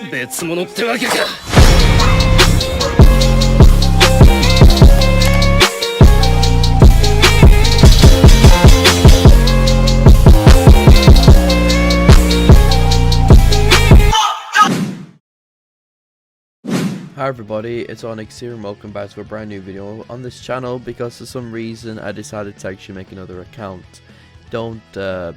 別物ってわけか。 Hi everybody, it's Onyx here and welcome back to a brand new video on this channel because for some reason I decided to actually make another account. Don't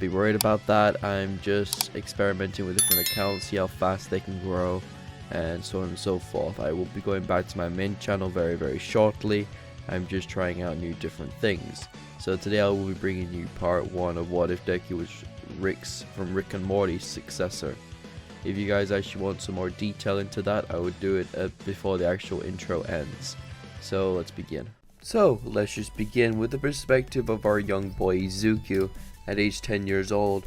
be worried about that, I'm just experimenting with different accounts, see how fast they can grow and so on and so forth. I will be going back to my main channel very shortly. I'm just trying out new different things. So today I will be bringing you part 1 of What If Deku was from Rick and Morty's successor. If you guys actually want some more detail into that, I would do it before the actual intro ends. So let's begin. So let's just begin with the perspective of our young boy Izuku at age 10 years old.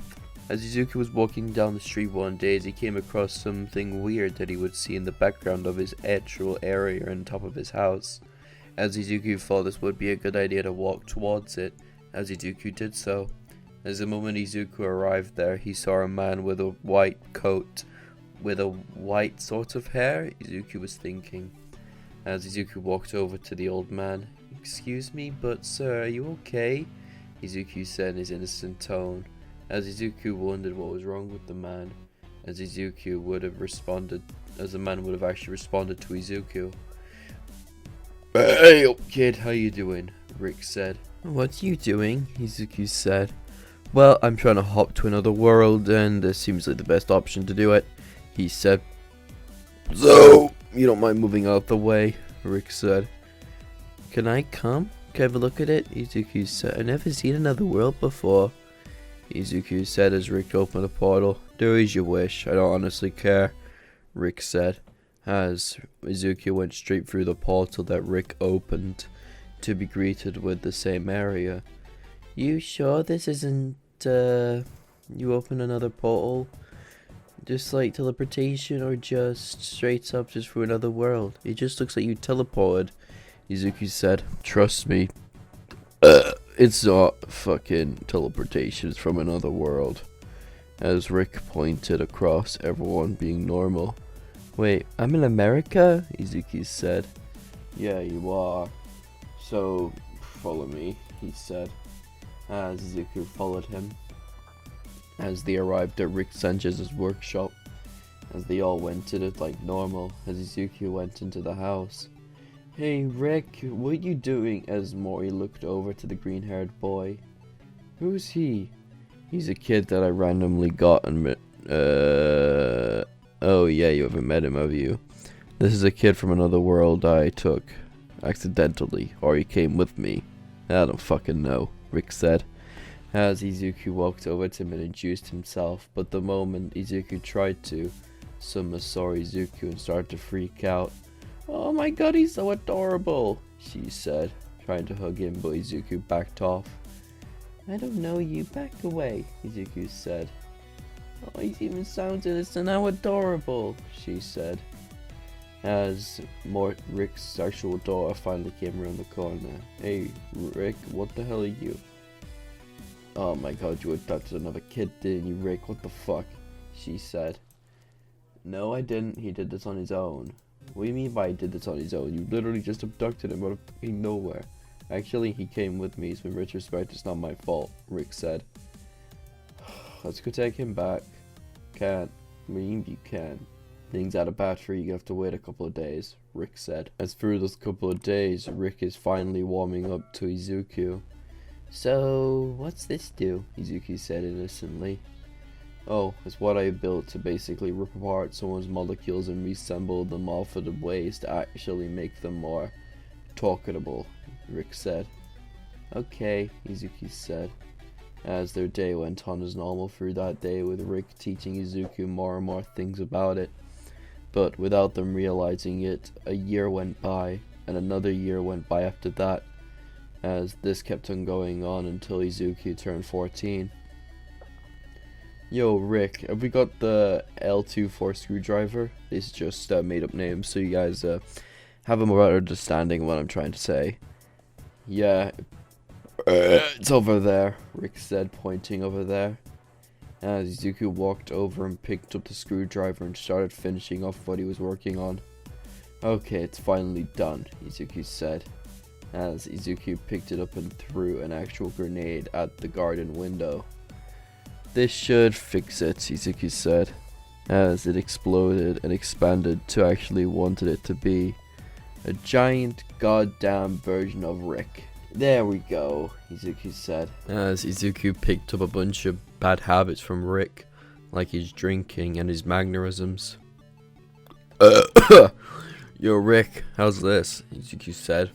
As Izuku was walking down the street one day, he came across something weird that he would see in the background of his actual area on top of his house. As Izuku thought this would be a good idea to walk towards it, as Izuku did so. As the moment Izuku arrived there, he saw a man with a white coat with a white sort of hair, Izuku was thinking. As Izuku walked over to the old man, "Excuse me, but sir, are you okay?" Izuku said in his innocent tone, as Izuku wondered what was wrong with the man, as Izuku would have responded, as the man would have actually responded to Izuku. "Hey, kid, how you doing?" Rick said. "What are you doing?" Izuku said. "Well, I'm trying to hop to another world, and this seems like the best option to do it," he said. "So, you don't mind moving out the way?" Rick said. "Can I come? Can I have a look at it?" Izuku said. "I've never seen another world before," Izuku said as Rick opened a portal. "Do as you wish, I don't honestly care," Rick said, as Izuku went straight through the portal that Rick opened to be greeted with the same area. "You sure this isn't, you open another portal? Just like teleportation or just straight up just through another world? It just looks like you teleported," Izuku said. "Trust me, it's not fucking teleportation, it's from another world," as Rick pointed across everyone being normal. "Wait, I'm in America?" Izuku said. "Yeah, you are. So, follow me," he said, as Izuku followed him. As they arrived at Rick Sanchez's workshop, as they all went in it like normal, as Izuku went into the house. "Hey Rick, what are you doing?" as Morty looked over to the green-haired boy. "Who's he?" "He's a kid that I randomly got and met. Oh yeah, you haven't met him, have you? This is a kid from another world I took accidentally, or he came with me. I don't fucking know," Rick said, as Izuku walked over to him and introduced himself. But the moment Izuku tried to, Suma saw Izuku and started to freak out. "Oh my god, he's so adorable," she said, trying to hug him, but Izuku backed off. "I don't know you, back away," Izuku said. "Oh, he even sounds innocent, how adorable," she said, as Rick's actual daughter finally came around the corner. "Hey Rick, what the hell are you?" "Oh my god, you abducted another kid, didn't you, Rick? What the fuck?" she said. "No, I didn't. He did this on his own." "What do you mean by he did this on his own? You literally just abducted him out of fucking nowhere." "Actually, he came with me, so in retrospect, it's not my fault," Rick said. "Let's go take him back." "Can't." "I mean, you can. Things out of battery, you have to wait a couple of days," Rick said. As through those couple of days, Rick is finally warming up to Izuku. "So, what's this do?" Izuku said innocently. "Oh, it's what I built to basically rip apart someone's molecules and reassemble them all for the ways to actually make them more talkable," Rick said. "Okay," Izuku said, as their day went on as normal through that day, with Rick teaching Izuku more and more things about it. But without them realizing it, a year went by, and another year went by after that, as this kept on going on until Izuku turned 14. "Yo, Rick, have we got the L24 screwdriver?" This is just made up names, so you guys have a more understanding of what I'm trying to say. "Yeah, it's over there," Rick said, pointing over there. As Izuku walked over and picked up the screwdriver and started finishing off what he was working on. Okay, it's finally done, Izuku said, as Izuku picked it up and threw an actual grenade at the garden window. This should fix it, Izuku said, as it exploded and expanded to actually wanted it to be. A giant goddamn version of Rick. There we go, Izuku said, as Izuku picked up a bunch of bad habits from Rick, like his drinking and his mannerisms. Yo Rick, how's this? Izuku said.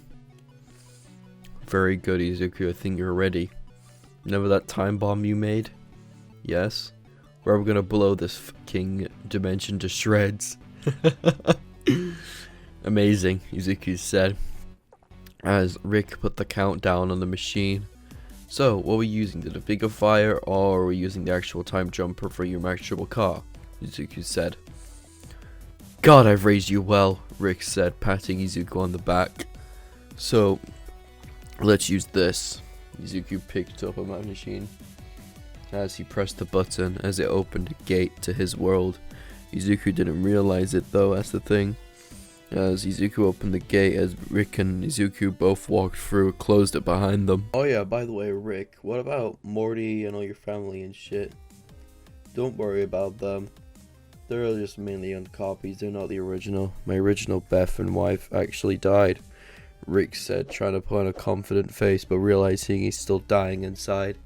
Very good, Izuku, I think you're ready. Remember that time bomb you made? Yes? We're gonna blow this fucking dimension to shreds. Amazing, Izuku said, as Rick put the countdown on the machine. So, what were we using? The Vigifier, or were we using the actual time jumper for your maximum car? Izuku said. God, I've raised you well, Rick said, patting Izuku on the back. So, let's use this. Izuku picked up a machine. As he pressed the button, as it opened a gate to his world. Izuku didn't realize it though, that's the thing. As Izuku opened the gate, as Rick and Izuku both walked through, closed it behind them. Oh yeah, by the way, Rick, what about Morty and all your family and shit? Don't worry about them. They're just mainly on copies, they're not the original. My original Beth and wife actually died, Rick said, trying to put on a confident face, but realizing he's still dying inside.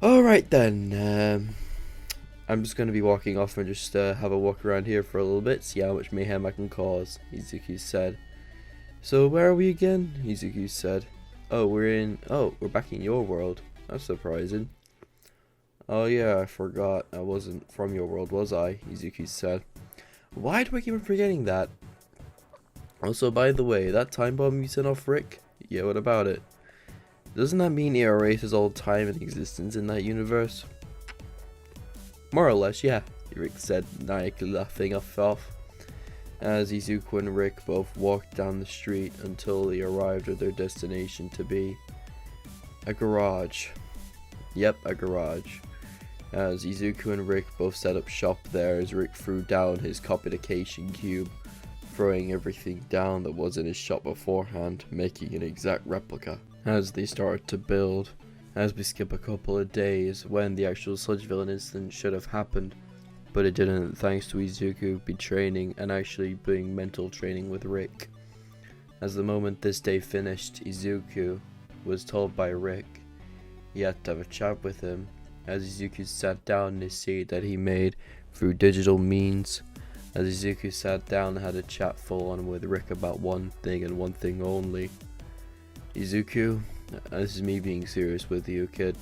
Alright then, I'm just going to be walking off and just have a walk around here for a little bit, see how much mayhem I can cause, Izuku said. So where are we again? Izuku said. We're back in your world. That's surprising. Oh yeah, I forgot. I wasn't from your world, was I? Izuku said. Why do I keep forgetting that? Also, by the way, that time bomb you sent off, Rick? Yeah, what about it? Doesn't that mean it erases all time and existence in that universe? More or less, yeah, Rick said, maniacally laughing off. As Izuku and Rick both walked down the street until they arrived at their destination to be a garage. Yep, a garage. As Izuku and Rick both set up shop there as Rick threw down his copication cube, throwing everything down that was in his shop beforehand, making an exact replica. As they started to build, as we skip a couple of days when the actual sludge villain incident should have happened, but it didn't thanks to Izuku be training and actually doing mental training with Rick. As the moment this day finished, Izuku was told by Rick he had to have a chat with him, as Izuku sat down in his seat that he made through digital means. As Izuku sat down and had a chat full on with Rick about one thing and one thing only. Izuku, this is me being serious with you, kid.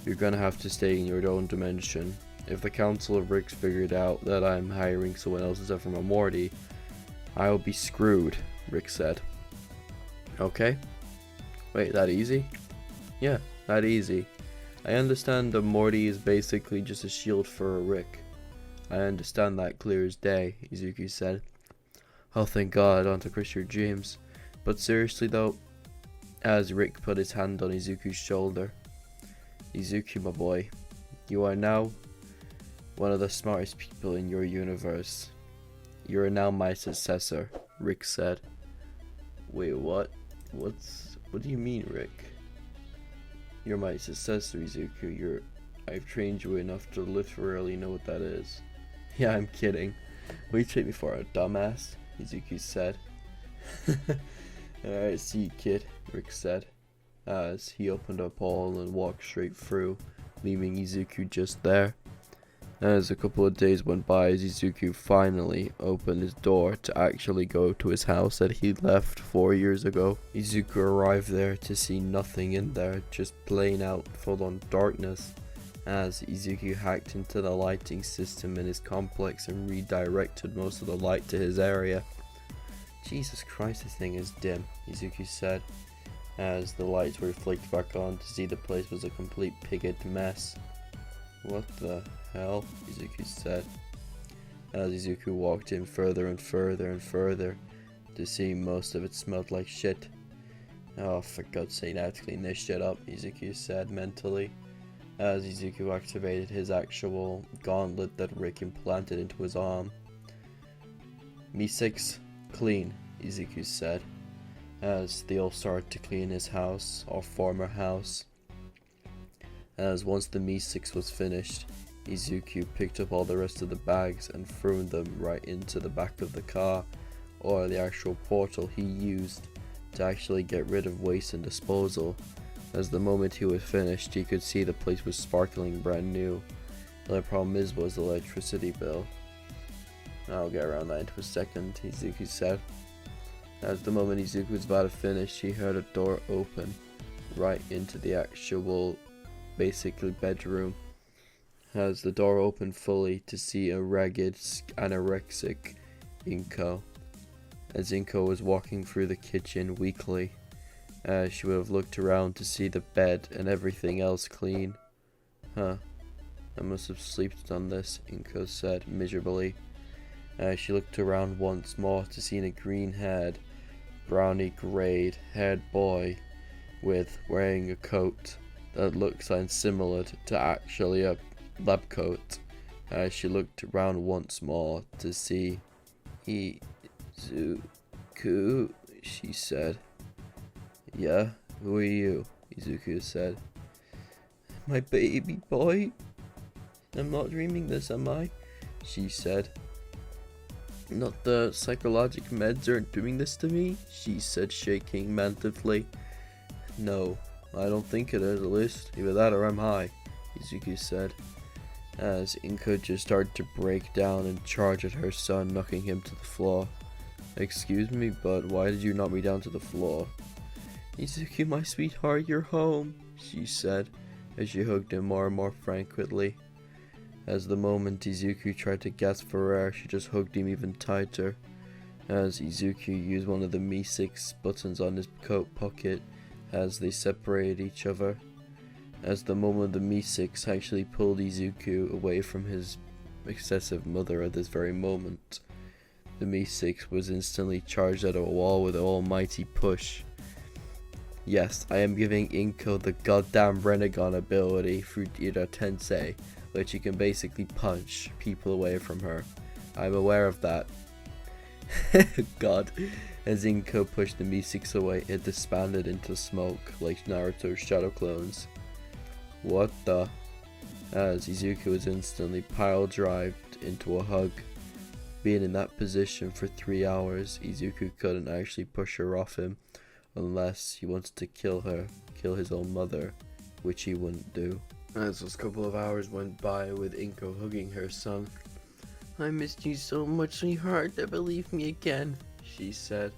You're gonna have to stay in your own dimension. If the Council of Ricks figured out that I'm hiring someone else instead from a Morty, I'll be screwed, Rick said. Okay? Wait, that easy? Yeah, that easy. I understand that Morty is basically just a shield for a Rick. I understand that clear as day, Izuku said. Oh, thank God I don't have to crush your dreams. But seriously though, as Rick put his hand on Izuku's shoulder. Izuku, my boy, you are now one of the smartest people in your universe. You are now my successor, Rick said. Wait, what? What do you mean, Rick? You're my successor, Izuku. I've trained you enough to literally know what that is. Yeah, I'm kidding. Will you take me for a dumbass? Izuku said. Alright, see you, kid, Rick said, as he opened a portal and walked straight through, leaving Izuku just there. As a couple of days went by, Izuku finally opened his door to actually go to his house that he left 4 years ago. Izuku arrived there to see nothing in there, just plain out full-on darkness, as Izuku hacked into the lighting system in his complex and redirected most of the light to his area. Jesus Christ, this thing is dim, Izuku said, as the lights were flicked back on to see the place was a complete pighead mess. What the hell? Izuku said, as Izuku walked in further and further and further to see most of it smelled like shit. Oh, for God's sake, now to clean this shit up, Izuku said mentally, as Izuku activated his actual gauntlet that Rick implanted into his arm. "Me6, clean," Izuku said, as they all started to clean his house, or former house. As once the Me6 was finished, Izuku picked up all the rest of the bags and threw them right into the back of the car, or the actual portal he used to actually get rid of waste and disposal. As the moment he was finished, he could see the place was sparkling brand new. The only problem was the electricity bill. "I'll get around that into a second," Izuku said. As the moment Izuku was about to finish, he heard a door open right into the actual, basically, bedroom. As the door opened fully to see a ragged, anorexic Inko. As Inko was walking through the kitchen weakly, she would have looked around to see the bed and everything else clean. "Huh, I must have slept on this," Inko said miserably. She looked around once more to see a green-haired, brownie-grayed haired boy wearing a coat that looks like similar to actually a lab coat. She looked around once more to see Izuku, she said. "Yeah, who are you?" Izuku said. "My baby boy? I'm not dreaming this, am I?" she said. "Not the psychologic meds aren't doing this to me?" she said, shaking manfully. "No, I don't think it is, at least. Either that or I'm high," Izuku said, as Inko just started to break down and charge at her son, knocking him to the floor. "Excuse me, but why did you knock me down to the floor?" "Izuku, my sweetheart, you're home," she said, as she hugged him more and more frantically. As the moment Izuku tried to gasp for air, she just hugged him even tighter, as Izuku used one of the Me6 buttons on his coat pocket as they separated each other. As the moment the Me6 actually pulled Izuku away from his excessive mother at this very moment, the Me6 was instantly charged at a wall with an almighty push. Yes, I am giving Inko the goddamn Renegon ability through Ida Tensei, which you can basically punch people away from her. I'm aware of that. God. As Inko pushed the Me6 away, it disbanded into smoke like Naruto's shadow clones. What the? As Izuku was instantly pile-drived into a hug. Being in that position for 3 hours, Izuku couldn't actually push her off him unless he wanted to kill his own mother, which he wouldn't do. As those couple of hours went by with Inko hugging her son. "I missed you so much, sweetheart, never leave me again," she said.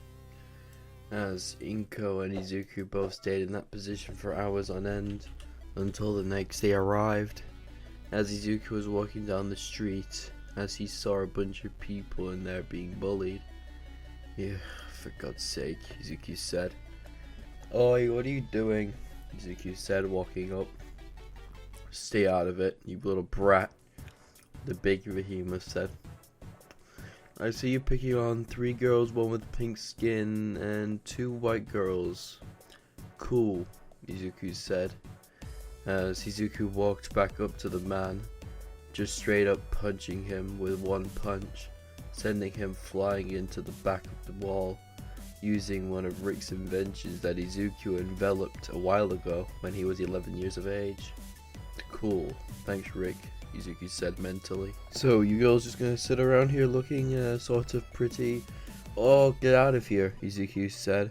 As Inko and Izuku both stayed in that position for hours on end, until the next day arrived. As Izuku was walking down the street, as he saw a bunch of people in there being bullied. "Yeah, for God's sake," Izuku said. "Oi, what are you doing?" Izuku said, walking up. "Stay out of it, you little brat," the big behemoth said. "I see you picking on 3 girls, 1 with pink skin, and 2 white girls. Cool," Izuku said, as Izuku walked back up to the man, just straight up punching him with 1 punch, sending him flying into the back of the wall, using one of Rick's inventions that Izuku enveloped a while ago when he was 11 years of age. "Cool, thanks Rick," Izuku said mentally. "So you girls just gonna sit around here looking sort of pretty? Oh, get out of here," Izuku said.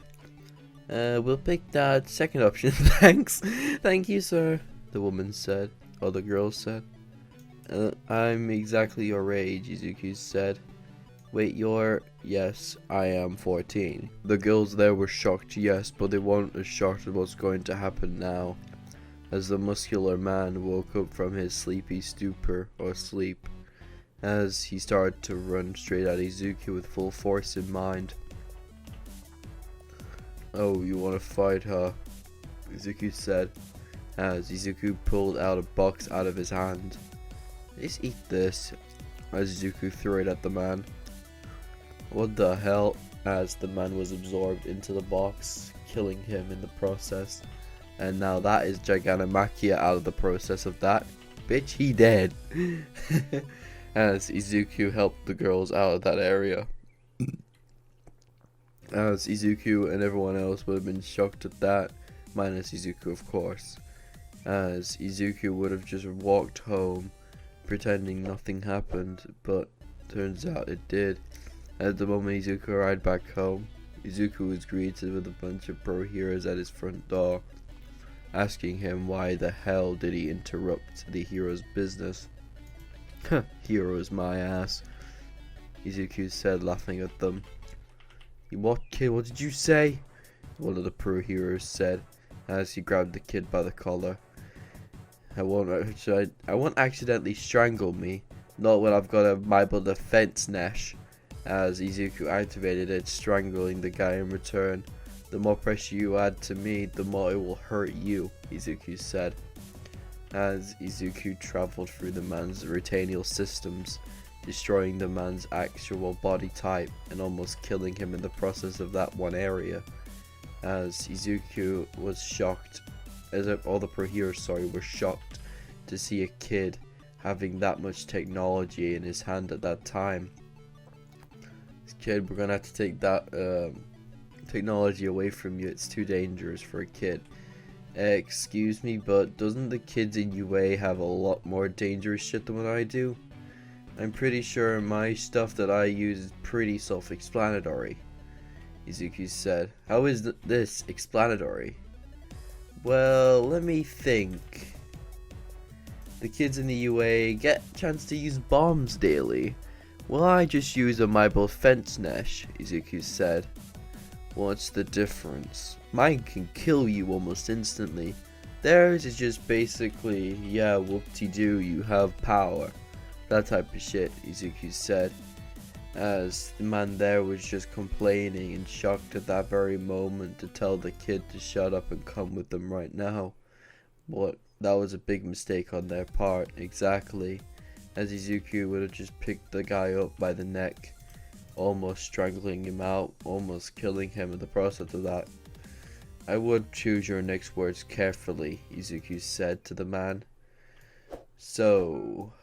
We'll pick that second option, thanks." "Thank you, sir," the woman said, or the girl said. I'm exactly your age," Izuku said. "Wait, you're..." "Yes, I am 14. The girls there were shocked, yes, but they weren't as shocked at what's going to happen now, as the muscular man woke up from his sleepy stupor, or sleep, as he started to run straight at Izuku with full force in mind. "Oh, you wanna fight, huh?" Izuku said, as Izuku pulled out a box out of his hand. "Just eat this," as Izuku threw it at the man. "What the hell?" as the man was absorbed into the box, killing him in the process. And now that is Gigantamakia out of the process of that. Bitch, he dead. As Izuku helped the girls out of that area. As Izuku and everyone else would have been shocked at that, minus Izuku of course. As Izuku would have just walked home, pretending nothing happened, but turns out it did. At the moment Izuku arrived back home, Izuku was greeted with a bunch of pro heroes at his front door, asking him why the hell did he interrupt the hero's business. Heroes my ass, Izuku said, laughing at them. What, kid, what did you say? One of the pro heroes said, as he grabbed the kid by the collar. I won't accidentally strangle me, not when I've got a Bible defense Nash. As Izuku activated it, strangling the guy in return. The more pressure you add to me, the more it will hurt you, Izuku said. As Izuku traveled through the man's retainal systems, destroying the man's actual body type and almost killing him in the process of that one area. As Izuku was shocked, as all the pro heroes, were shocked to see a kid having that much technology in his hand at that time. This kid, we're gonna have to take that technology away from you. It's too dangerous for a kid. Excuse me, but doesn't the kids in UA have a lot more dangerous shit than what I do? I'm pretty sure my stuff that I use is pretty self-explanatory, Izuku said. How is this explanatory? Well, let me think. The kids in the UA get a chance to use bombs daily. Well, I just use a Bible fence Nash, Izuku said. What's the difference? Mine can kill you almost instantly. Theirs is just basically, yeah, whoop-de-doo, you have power. That type of shit, Izuku said. As the man there was just complaining and shocked at that very moment to tell the kid to shut up and come with them right now. But that was a big mistake on their part, exactly. As Izuku would have just picked the guy up by the neck, almost strangling him out, almost killing him in the process of that. I would choose your next words carefully, Izuku said to the man. So,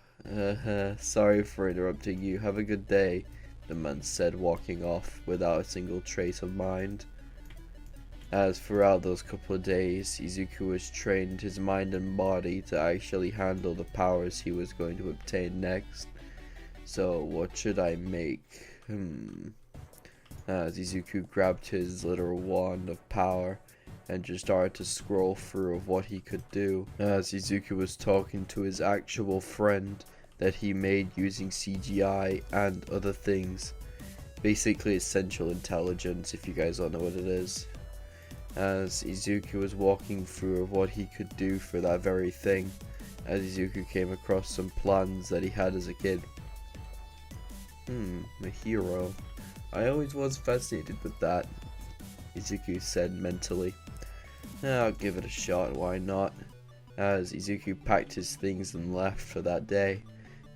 sorry for interrupting you, have a good day, the man said, walking off without a single trace of mind. As throughout those couple of days, Izuku has trained his mind and body to actually handle the powers he was going to obtain next. So what should I make? As Izuku grabbed his literal wand of power and just started to scroll through of what he could do. As Izuku was talking to his actual friend that he made using CGI and other things. Basically essential intelligence, if you guys don't know what it is. As Izuku was walking through of what he could do for that very thing, as Izuku came across some plans that he had as a kid. A hero. I always was fascinated with that, Izuku said mentally. I'll give it a shot, why not? As Izuku packed his things and left for that day.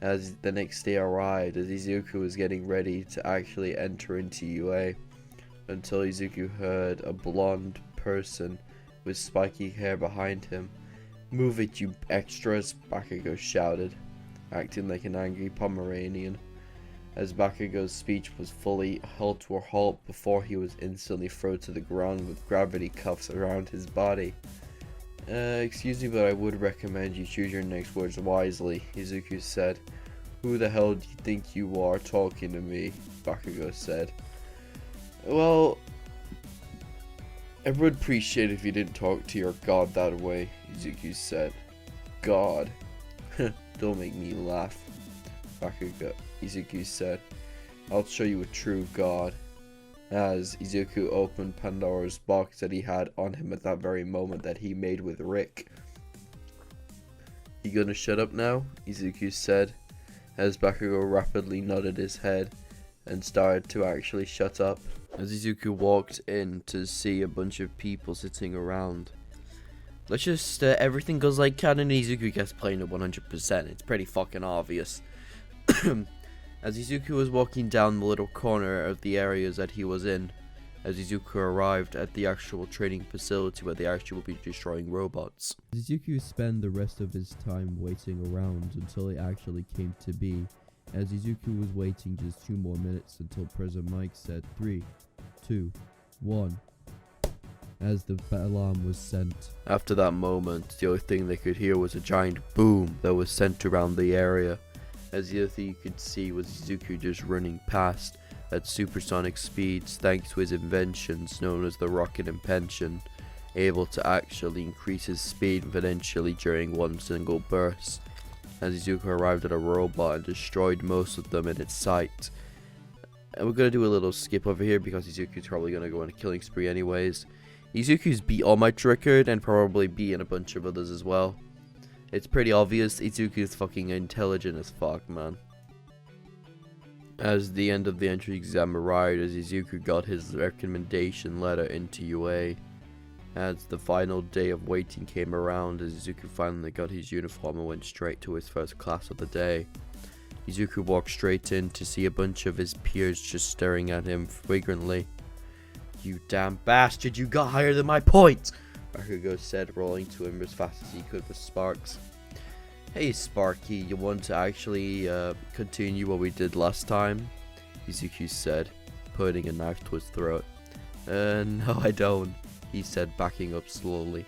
As the next day arrived, as Izuku was getting ready to actually enter into UA, until Izuku heard a blonde person with spiky hair behind him. Move it, you extras, Bakugo shouted, acting like an angry Pomeranian. As Bakugo's speech was fully held to a halt before he was instantly thrown to the ground with gravity cuffs around his body. Excuse me, but I would recommend you choose your next words wisely, Izuku said. Who the hell do you think you are talking to me? Bakugo said. Well, I would appreciate if you didn't talk to your god that way, Izuku said. God? Don't make me laugh, Izuku said. I'll show you a true god. As Izuku opened Pandora's box that he had on him at that very moment that he made with Rick. You gonna shut up now? Izuku said, as Bakugo rapidly nodded his head and started to actually shut up. As Izuku walked in to see a bunch of people sitting around. Let's just, everything goes like canon, Izuku gets playing at 100%, it's pretty fucking obvious. As Izuku was walking down the little corner of the areas that he was in, as Izuku arrived at the actual training facility where they actually will be destroying robots. Izuku spent the rest of his time waiting around until it actually came to be, as Izuku was waiting just 2 more minutes until President Mike said 3, 2, 1, as the alarm was sent. After that moment, the only thing they could hear was a giant boom that was sent around the area, as the other thing you could see was Izuku just running past at supersonic speeds thanks to his inventions known as the rocket invention, able to actually increase his speed exponentially during one single burst, as Izuku arrived at a robot and destroyed most of them in its sight. And we're going to do a little skip over here because Izuku's probably going to go on a killing spree anyways. Izuku's beat All Might's record and probably beaten a bunch of others as well. It's pretty obvious Izuku's fucking intelligent as fuck, man. As the end of the entry exam arrived, as Izuku got his recommendation letter into UA. As the final day of waiting came around, as Izuku finally got his uniform and went straight to his first class of the day. Izuku walked straight in to see a bunch of his peers just staring at him flagrantly. "You damn bastard, you got higher than my points!" Bakugo said, rolling to him as fast as he could with Sparks. "Hey Sparky, you want to actually continue what we did last time?" Izuku said, putting a knife to his throat. No I don't," he said, backing up slowly.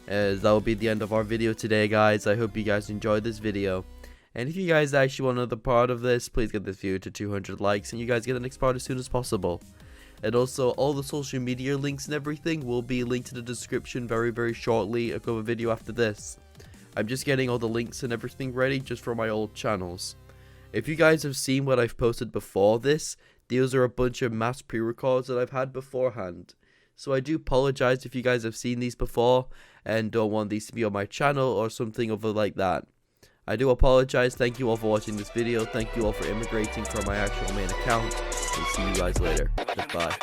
As that will be the end of our video today, guys. I hope you guys enjoyed this video. And if you guys actually want another part of this, please get this video to 200 likes and you guys get the next part as soon as possible. And also, all the social media links and everything will be linked in the description very shortly. I'll go a video after this. I'm just getting all the links and everything ready just for my old channels. If you guys have seen what I've posted before this, these are a bunch of mass pre-records that I've had beforehand. So I do apologize if you guys have seen these before and don't want these to be on my channel or something other like that. I do apologize. Thank you all for watching this video. Thank you all for immigrating from my actual main account. And see you guys later. Goodbye.